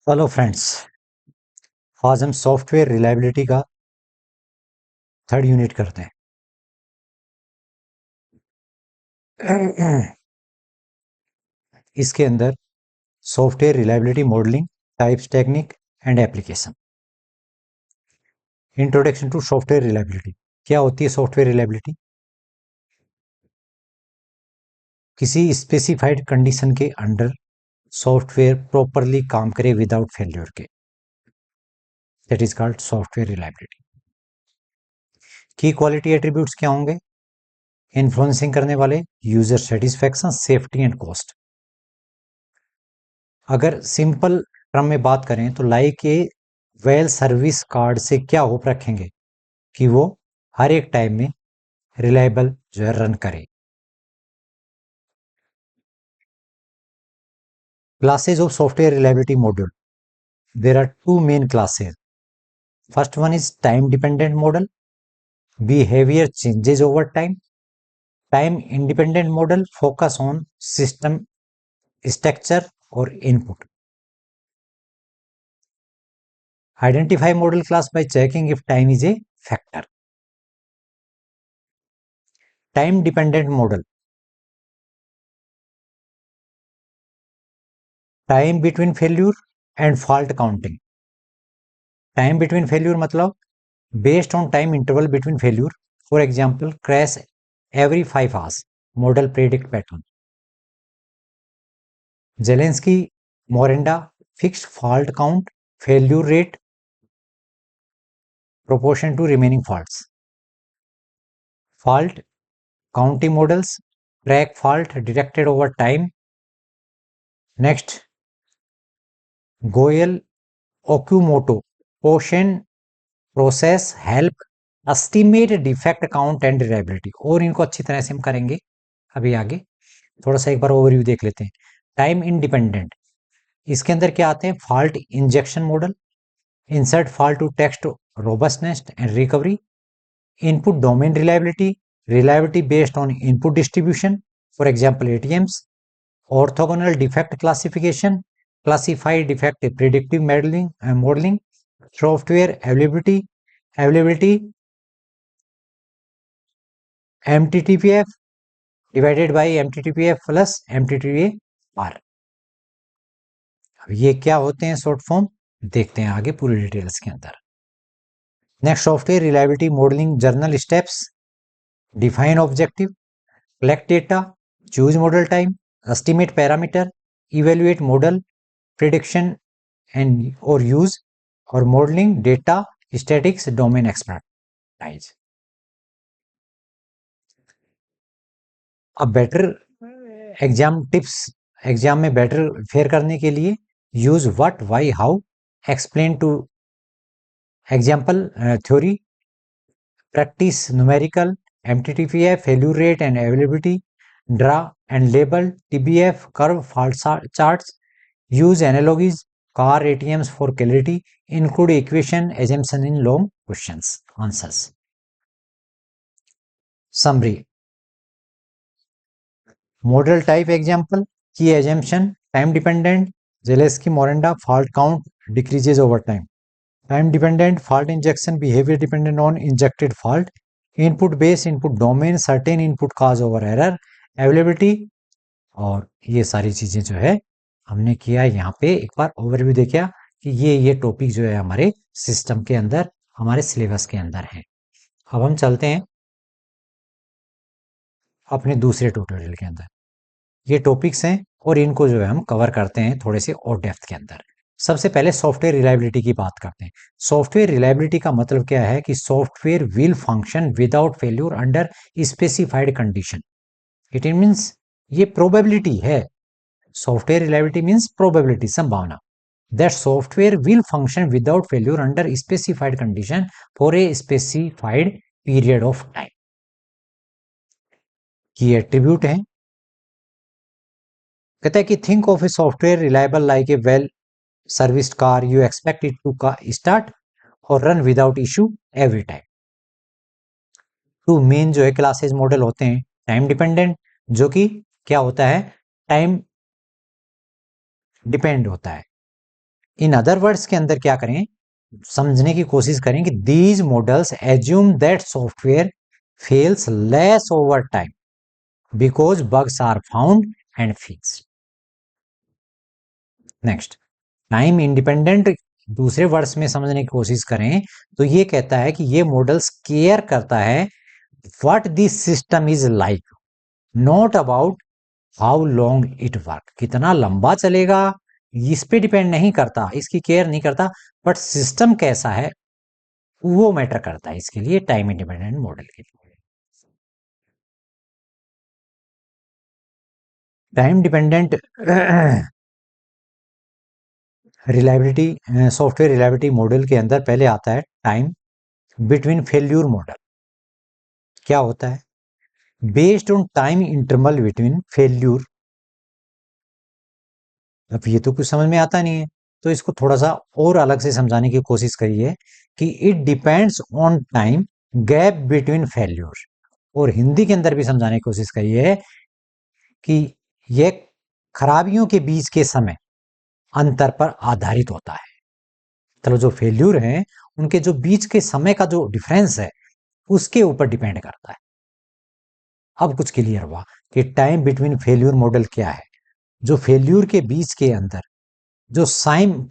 Hello friends, आज हम software reliability का थर्ड यूनिट करते हैं। इसके अंदर software reliability modelling, types, technique and application. Introduction to software reliability. क्या होती है सॉफ्टवेयर रिलायबिलिटी? किसी स्पेसिफाइड कंडीशन के अंडर सॉफ्टवेयर प्रॉपरली काम करे विदाउट फेल्योर के, that is called software reliability. की क्वालिटी एट्रीब्यूट्स क्या होंगे? इन्फ्लुएंसिंग करने वाले user satisfaction, safety and cost. अगर सिंपल टर्म में बात करें तो like a well service card से क्या होप रखेंगे कि वो हर एक टाइम में रिलायबल जो है रन करे। Classes of software reliability module, there are two main classes. First one is time dependent model, behaviour changes over time. Time independent model focus on system structure और input. Identify model class by checking if time is a factor. Time dependent model, time between failure and fault counting. Time between failure मतलब based on time interval between failure. For example, crash every 5 hours. Model predict pattern. Zelensky, Morinda, fixed fault count, failure rate proportion to remaining faults. Fault counting models track fault detected over time. Next, Goel, Okumoto, Ocean process help estimate defect count and reliability. और इनको अच्छी तरह से हम करेंगे अभी आगे. थोड़ा सा एक बार ओवरव्यू देख लेते हैं. टाइम इंडिपेंडेंट, इसके अंदर क्या आते हैं? Fault injection model, insert fault to text robustness and recovery. Input domain reliability, reliability based on input distribution, for example ATMs. Orthogonal defect classification, classified defect predictive modelling. Software availability MTTPF divided by MTTPF plus MTTR. अब ये क्या होते हैं short form, देखते हैं आगे पूरी details के अंदर. Next, software reliability modelling general steps. Define objective, collect data, choose model time, estimate parameter, evaluate model prediction and और यूज, और modelling data statics domain expertise. अब बेटर एग्जाम टिप्स, एग्जाम में बेटर फेयर करने के लिए use what, why, how, explain two example theory, practice numerical, MTTPF, failure rate and availability, draw and label, TBF, curve, fault charts, use analogies, car ATMs for clarity, include equation assumption in long questions answers. Summary, model type example, key assumption, time dependent, Zaleski, Morinda, fault count decreases over time. Time dependent, fault injection, behavior dependent on injected fault. Input base, input domain, certain input cause over error, availability. और ये सारी चीजें जो है हमने किया. यहाँ पे एक बार ओवरव्यू देखा कि ये टॉपिक जो है हमारे सिस्टम के अंदर, हमारे सिलेबस के अंदर है. अब हम चलते हैं अपने दूसरे ट्यूटोरियल के अंदर. ये टॉपिक्स हैं और इनको जो है हम कवर करते हैं थोड़े से और डेप्थ के अंदर. सबसे पहले सॉफ्टवेयर रिलायबिलिटी की बात करते हैं. सॉफ्टवेयर रिलायबिलिटी का मतलब क्या है कि software will function without failure under specified condition. It means ये प्रोबेबिलिटी है. सॉफ्टवेयर रिलायबिलिटी मींस प्रोबेबिलिटी, संभावना, that software will function without failure under specified condition for a specified period of time. Key attribute है. कहता है कि think of a software reliable like a well service car. You expect it to start और run without issue every time. Two main जो है classes model होते हैं. Time dependent, जो कि क्या होता है, टाइम डिपेंड होता है. इन अदर वर्ड्स के अंदर क्या करें, समझने की कोशिश करें कि these models assume that software fails less over time because bugs are found and fixed. Next, time independent दूसरे वर्ड्स में समझने की कोशिश करें तो ये कहता है कि ये मॉडल्स केयर करता है what this system is like, not about how long it work, कितना लंबा चलेगा इस पे डिपेंड नहीं करता, इसकी केयर नहीं करता, बट सिस्टम कैसा है वो मैटर करता है इसके लिए, टाइम इंडिपेंडेंट मॉडल के लिए। Time dependent reliability software reliability model के अंदर पहले आता है टाइम बिटवीन फेल्यूर मॉडल। क्या होता है, based on time interval between failure. अब ये तो कुछ समझ में आता नहीं है, तो इसको थोड़ा सा और अलग से समझाने की कोशिश करिए कि it depends on time gap between failure, और हिंदी के अंदर भी समझाने की कोशिश करिए कि यह खराबियों के बीच के समय अंतर पर आधारित होता है। मतलब जो फेल्यूर है उनके जो बीच के समय का जो डिफरेंस है उसके ऊपर डिपेंड करता है। अब कुछ क्लियर हुआ कि टाइम बिटवीन फेल्यूर मॉडल क्या है। जो फेल्यूर के बीच के अंदर जो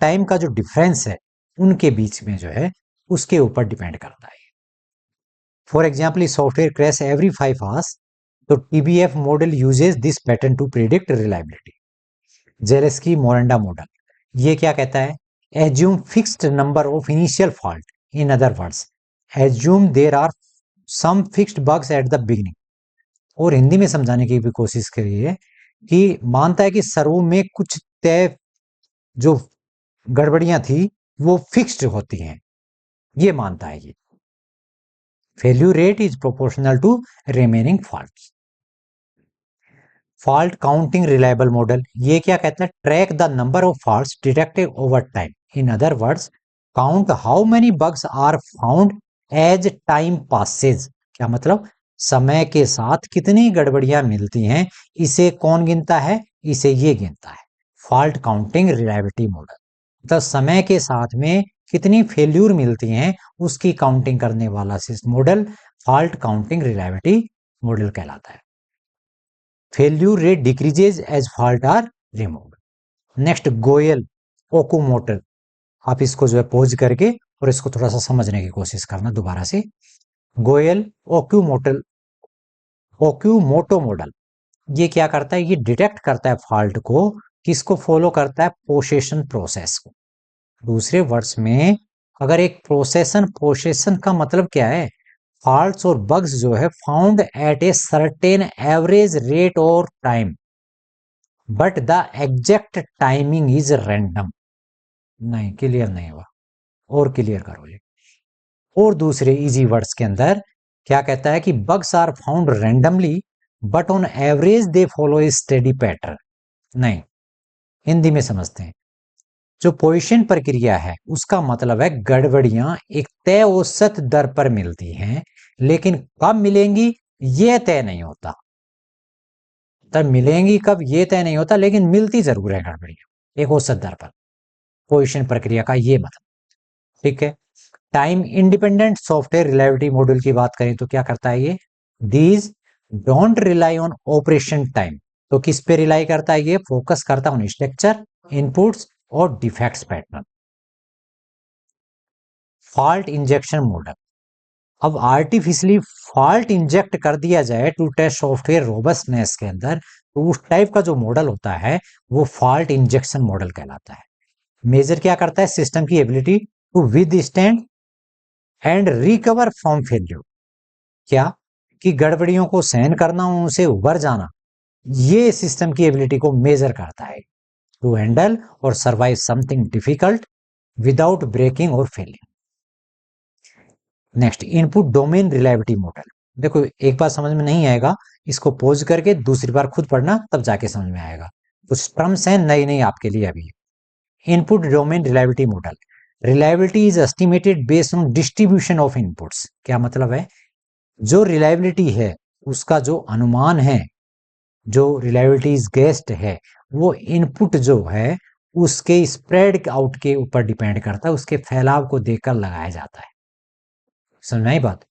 टाइम का जो डिफरेंस है उनके बीच में जो है उसके ऊपर डिपेंड करता है। For example, software crash every 5 hours, तो TBF model uses this pattern to predict reliability. Jelinski Moranda model ये क्या कहता है, assume fixed number of initial fault, in other words assume there are some fixed bugs at the beginning. और हिंदी में समझाने की भी कोशिश करिए कि मानता है कि सर्वो में कुछ तय जो गड़बड़ियां थी वो फिक्स्ड होती हैं, ये मानता है। ये failure rate is proportional to remaining faults. Fault counting reliable model ये क्या कहता है, track the number of faults detected over time, in other words count how many bugs are found as time passes. क्या मतलब, समय के साथ कितनी गड़बड़ियां मिलती हैं इसे कौन गिनता है, इसे ये गिनता है। फॉल्ट काउंटिंग रिलायबिलिटी मॉडल, तो समय के साथ में कितनी फेल्यूर मिलती हैं उसकी काउंटिंग करने वाला model fault counting reliability model कहलाता है। Failure rate decreases as fault are removed. Next, Goel Okumoto, आप इसको जो है पॉज करके और इसको थोड़ा सा समझने की कोशिश करना दोबारा से। गोयल ओक्यूमोटो मॉडल ये क्या करता है, ये डिटेक्ट करता है फॉल्ट को, किसको फॉलो करता है, पोसेशन प्रोसेस को। दूसरे वर्ड्स में अगर एक पोसेशन का मतलब क्या है, फॉल्ट्स और बग्स जो है found at a certain average rate और time but the exact timing is random. नहीं, क्लियर नहीं हुआ, और क्लियर करो ये। और दूसरे इजी वर्ड्स के अंदर क्या कहता है कि bugs are found randomly but on average they follow a steady pattern. नहीं, हिंदी में समझते हैं। जो पोजीशन प्रक्रिया है उसका मतलब है गड़बड़ियां एक तय औसत दर पर मिलती हैं, लेकिन कब मिलेंगी ये तय नहीं होता। तब मिलेंगी कब ये तय नहीं होता, लेकिन मिलती जरूर है गड़बड़ियां एक औसत दर पर। पोजीशन प्रक्रिया का ये मतलब, ठीक है। Time independent software reliability module की बात करें तो क्या करता है ये, these don't rely on operation time. तो किस पे रिलाई करता है, ये फोकस करता है ऑन स्ट्रक्चर, इनपुट्स और defects pattern. Fault injection model, अब आर्टिफिशियली फॉल्ट इंजेक्ट कर दिया जाए टू टेस्ट सॉफ्टवेयर रोबस्टनेस के अंदर, तो उस टाइप का जो मॉडल होता है वो फॉल्ट इंजेक्शन मॉडल कहलाता है। मेजर क्या करता है, सिस्टम की ability to withstand and recover from failure. क्या कि गड़बड़ियों को सहन करना, उनसे उबर जाना, ये सिस्टम की एबिलिटी को मेजर करता है टू हैंडल और survive something difficult without breaking और failing. Next, input domain reliability model. देखो एक बार समझ में नहीं आएगा, इसको पोज करके दूसरी बार खुद पढ़ना, तब जाके समझ में आएगा। कुछ टर्म्स हैं नई नई आपके लिए अभी। Input domain reliability model, reliability is estimated based on distribution of inputs. क्या मतलब है, जो रिलायबिलिटी है उसका जो अनुमान है, जो रिलायबिलिटी गेस्ट है, वो इनपुट जो है उसके स्प्रेड आउट के ऊपर डिपेंड करता है, उसके फैलाव को देखकर लगाया जाता है। समझ में आई बात?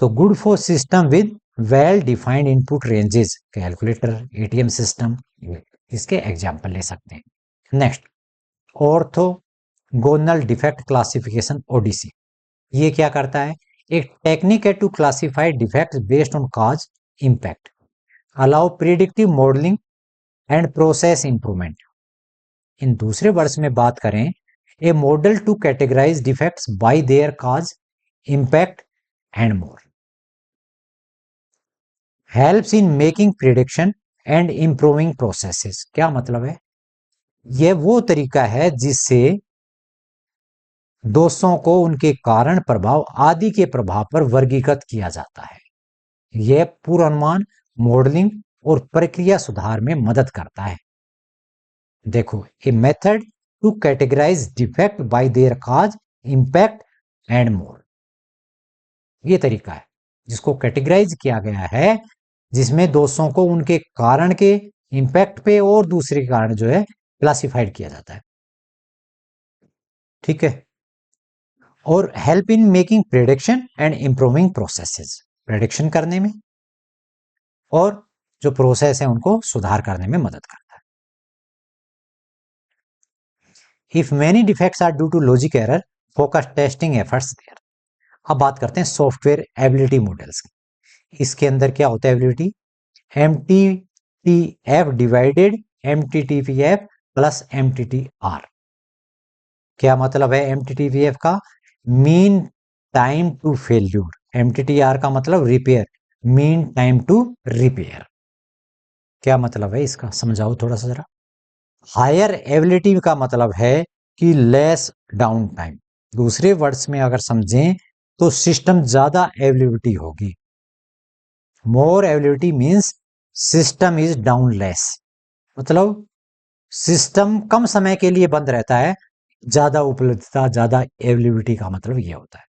तो good for system with well defined input ranges, calculator, ATM system, इसके एग्जाम्पल ले सकते हैं। Next, orthogonal defect classification, ODC. ये क्या करता है? एक टेक्निक है to classify defects based on cause impact, allow predictive modelling and process improvement. इन दूसरे वर्ष में बात करें, a model to categorize defects by their cause impact and more, helps in making prediction and improving processes. क्या मतलब है? यह वो तरीका है जिससे दोषों को उनके कारण, प्रभाव आदि के प्रभाव पर वर्गीकृत किया जाता है। यह पूर्वानुमान, मॉडलिंग और प्रक्रिया सुधार में मदद करता है। देखो, a method to categorise defect by their cause, impact and more, ये तरीका है जिसको कैटेगराइज किया गया है, जिसमें दोषों को उनके कारण के, इम्पैक्ट पे और दूसरे कारण जो है क्लासिफाइड किया जाता है। ठीक है। और help in making prediction and improving processes, prediction करने में और जो प्रोसेस है उनको सुधार करने में मदद करता है। If many defects are due to logic error, focus testing efforts there. अब बात करते हैं सॉफ्टवेयर एबिलिटी मॉडल्स की। इसके अंदर क्या होता है ability? MTTF divided MTTPF plus MTTR। क्या मतलब है MTTPF का? Mean time to failure. MTTR का मतलब repair, mean time to repair. क्या मतलब है इसका? समझाओ थोड़ा सा जरा। हायर एबिलिटी का मतलब है कि लेस डाउन टाइम। दूसरे वर्ड्स में अगर समझें तो सिस्टम ज्यादा एबिलिटी होगी। मोर ability means system is down less, मतलब सिस्टम कम समय के लिए बंद रहता है। ज्यादा उपलब्धता, ज्यादा एबिलिटी का मतलब यह होता है।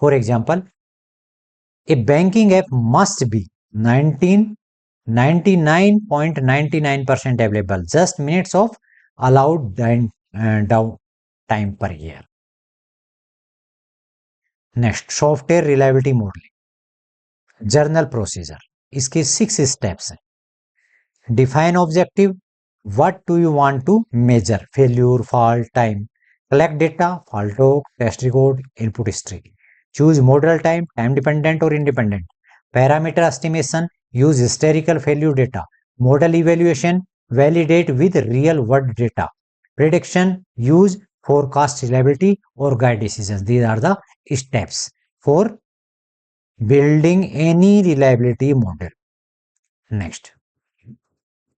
For example, a banking app must be 99.99% available, just minutes of allowed down time per year. Next, software reliability modelling, general procedure. इसके 6 स्टेप्स हैं। Define objective, what do you want to measure, failure, fault, time. Collect data, fault log, test record, input history. Choose model type, time dependent और independent. Parameter estimation, use historical failure data. Model evaluation, validate with real world data. Prediction, use forecast reliability or guide decisions. These are the steps for building any reliability model. Next,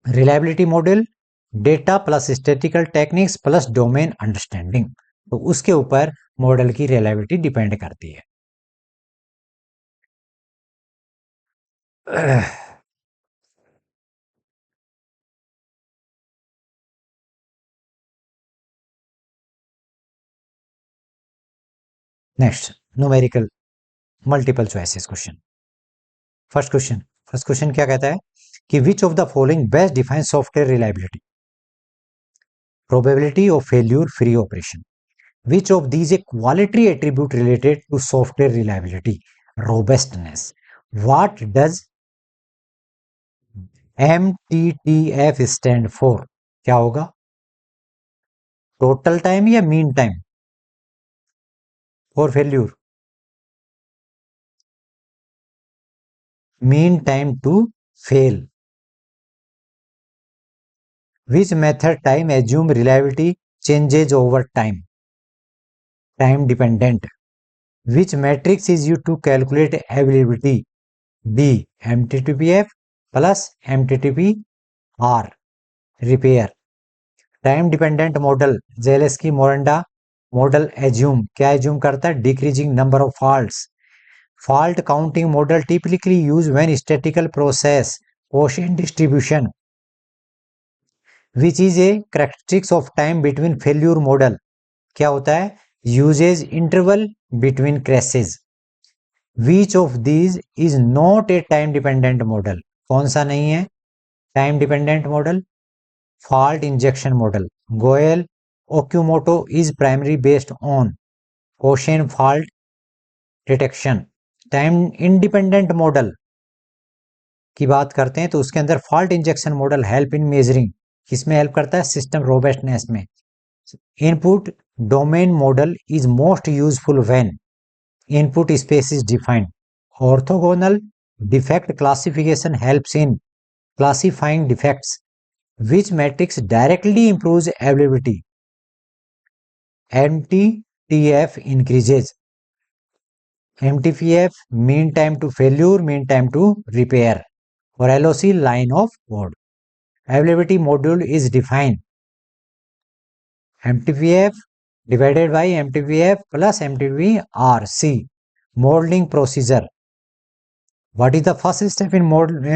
reliability model, data plus statistical techniques plus domain understanding. तो उसके ऊपर model की reliability depend करती है। Next, numerical multiple choices question. First question क्या कहता है कि which of the following best define software reliability? Probability of failure free operation. Which of these a quality attribute related to software reliability? Robustness. What does MTTF stand for? क्या होगा? Total time या mean time for failure? Mean time to fail. Which method time assume reliability changes over time? Time dependent. Which matrix is used to calculate availability? B. MTTPF plus MTTPR. Repair. Time dependent model, Jelinski Moranda model assume, क्या assume करता है? Decreasing number of faults. Fault counting model typically use when statistical process Gaussian distribution. Which is a characteristics of time between failure model, क्या होता है? Uses interval between crashes. Which of these is not a time dependent model, कौन सा नहीं है time dependent model? fault injection model. Goel Okumoto is primarily based on ocean fault detection. Time independent model की बात करते हैं तो उसके अंदर fault injection model help in measuring. किसमें हेल्प करता है? सिस्टम रोबस्टनेस में. Input domain model is most useful when input space is defined. Orthogonal defect classification helps in classifying defects, which matrix directly improves availability. MTTF increases. MTTF mean time to failure, mean time to repair, or LOC line of code. Availability module is defined. MTTF divided by MTTF plus MTTRC. Modeling procedure. What is the first step in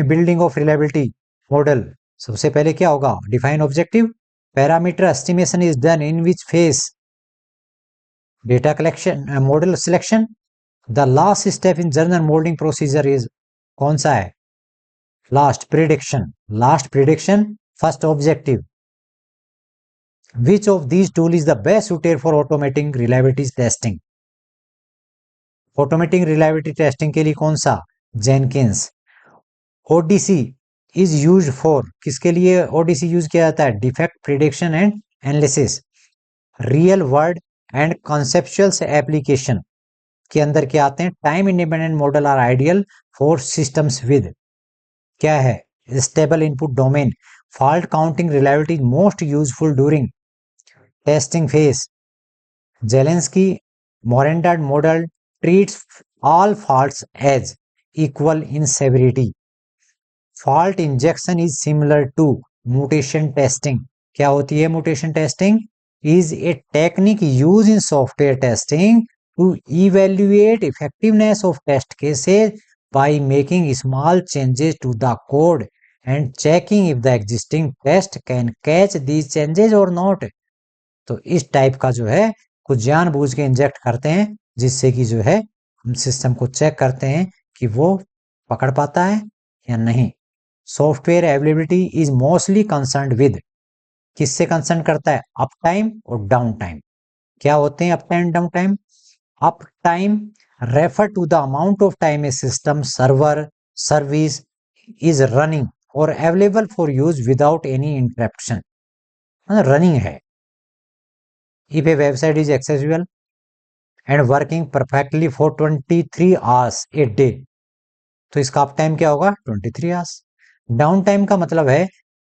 building of reliability model? सबसे पहले क्या होगा? Define objective. Parameter estimation is done in which phase? Data collection, model selection. The last step in general modeling procedure is कौन सा है? Last prediction. Last prediction, first objective. Which of these tool is the best suited for automating reliability testing? Automating reliability testing के लिए कौन सा? Jenkins. ODC is used for, किसके लिए ODC use किया जाता है? Defect prediction and analysis. Real world and conceptual application के अंदर क्या आते हैं? Time independent model are ideal for systems with क्या है? Stable input domain. Fault counting reliability is most useful during testing phase. Zelensky Morandad model treats all faults as equal in severity. Fault injection is similar to mutation testing. क्या होती है mutation testing? Is a technique used in software testing to evaluate effectiveness of test cases by making small changes to the code and checking if the existing test can catch these changes or not. तो इस type का जो है कुछ जानबूझ के inject करते हैं जिससे कि जो है हम सिस्टम को चेक करते हैं कि वो पकड़ पाता है या नहीं. Software availability is mostly concerned with, किससे कंसर्न करता है? अप टाइम और डाउन टाइम. क्या होते हैं up time down time? Up time refer to the amount of time a system server service is running और available for use without any interruption. Running है. If a website is accessible and working perfectly for 23 hours a day, तो इसका up time क्या होगा? 23 hours. Down time का मतलब है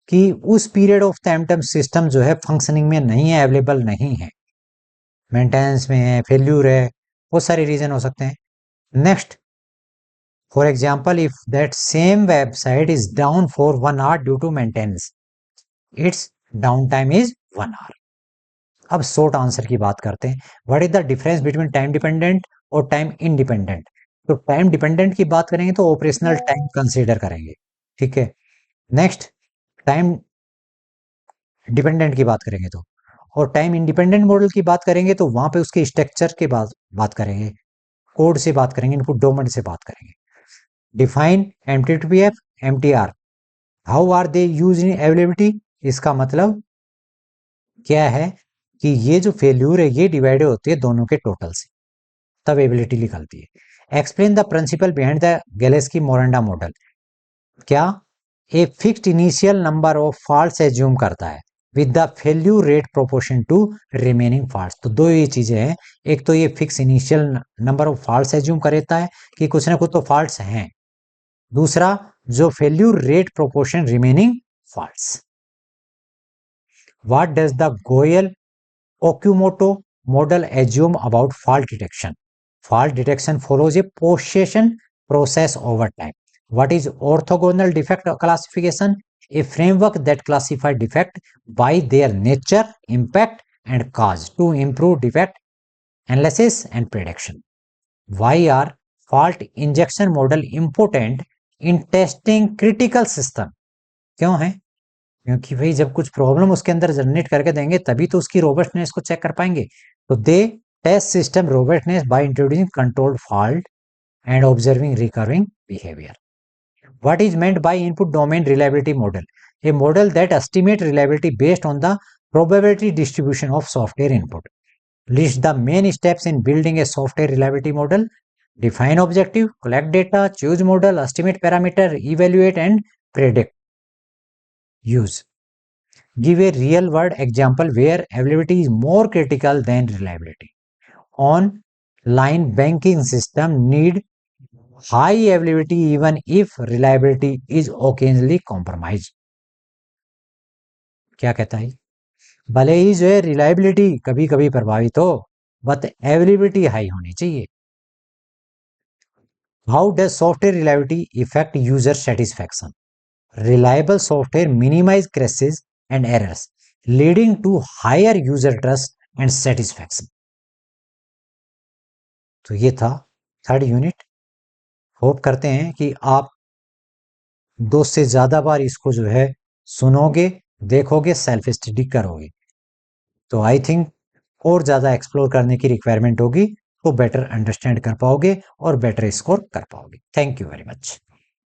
कि उस पीरियड ऑफ टाइम सिस्टम जो है फंक्शनिंग में नहीं है, अवेलेबल नहीं है, मेंटेनेंस में है, फेल्यूर है, बहुत सारे रीजन हो सकते हैं. Next, for example, if that same website is down for 1 hour due to maintenance, its down time is 1 hour. अब शॉर्ट आंसर की बात करते हैं. What is the difference between time dependent और टाइम इंडिपेंडेंट? तो टाइम डिपेंडेंट की बात करेंगे तो ऑपरेशनल टाइम कंसीडर करेंगे, ठीक है. नेक्स्ट, टाइम डिपेंडेंट की बात करेंगे तो, और टाइम इंडिपेंडेंट मॉडल की बात करेंगे तो वहां पे उसके स्ट्रक्चर के बात करेंगे, कोड से बात करेंगे, इनपुट डोमेन से बात करेंगे. Define MTTPF MTR, how are they use in availability? इसका मतलब क्या है कि ये जो फेल्यूर है ये डिवाइडेड होती है दोनों के टोटल से, तब एबिलिटी निकलती है. Explain the principle behind the Jelinski Moranda model. क्या? A fixed initial number of faults assume करता है with the failure rate proportion to remaining faults. तो दो ये चीजें हैं, एक तो ये fix initial number of faults assume करता है कि कुछ ना कुछ तो फॉल्ट्स हैं, दूसरा जो failure rate proportion remaining faults. What does the Goyal Okumoto model assume about fault detection? Fault detection follows a post-session process over time. What is orthogonal defect classification? A framework that classifies defect by their nature, impact, and cause to improve defect analysis and prediction. Why are fault injection model important in testing critical system? क्यों है? क्योंकि भाई जब कुछ problem उसके अंदर generate करके देंगे तभी तो उसकी रोबस्टनेस को चेक कर पाएंगे. तो they test system robustness by introducing controlled fault and observing recurring behaviour. What is meant by input domain reliability model? A model that estimate reliability based on the probability distribution of software input. List the main steps in building a software reliability model. Define objective, collect data, choose model, estimate parameter, evaluate and predict. Use. Give a real world example where availability is more critical than reliability. Online banking system need high availability even if reliability is occasionally compromised. क्या कहता है? भले ही जो है reliability कभी कभी प्रभावित हो, बट अवेलेबिलिटी हाई होनी चाहिए. How does software reliability effect user satisfaction? Reliable software minimize crashes and errors, leading to higher user trust and satisfaction. तो ये था थर्ड यूनिट. होप करते हैं कि आप 2 से ज़्यादा बार इसको जो है सुनोगे, देखोगे, सेल्फ स्टडी करोगे, तो आई थिंक और ज़्यादा एक्सप्लोर करने की रिक्वायरमेंट होगी, तो बेटर अंडरस्टैंड कर पाओगे और बेटर स्कोर कर पाओगे. Thank you very much.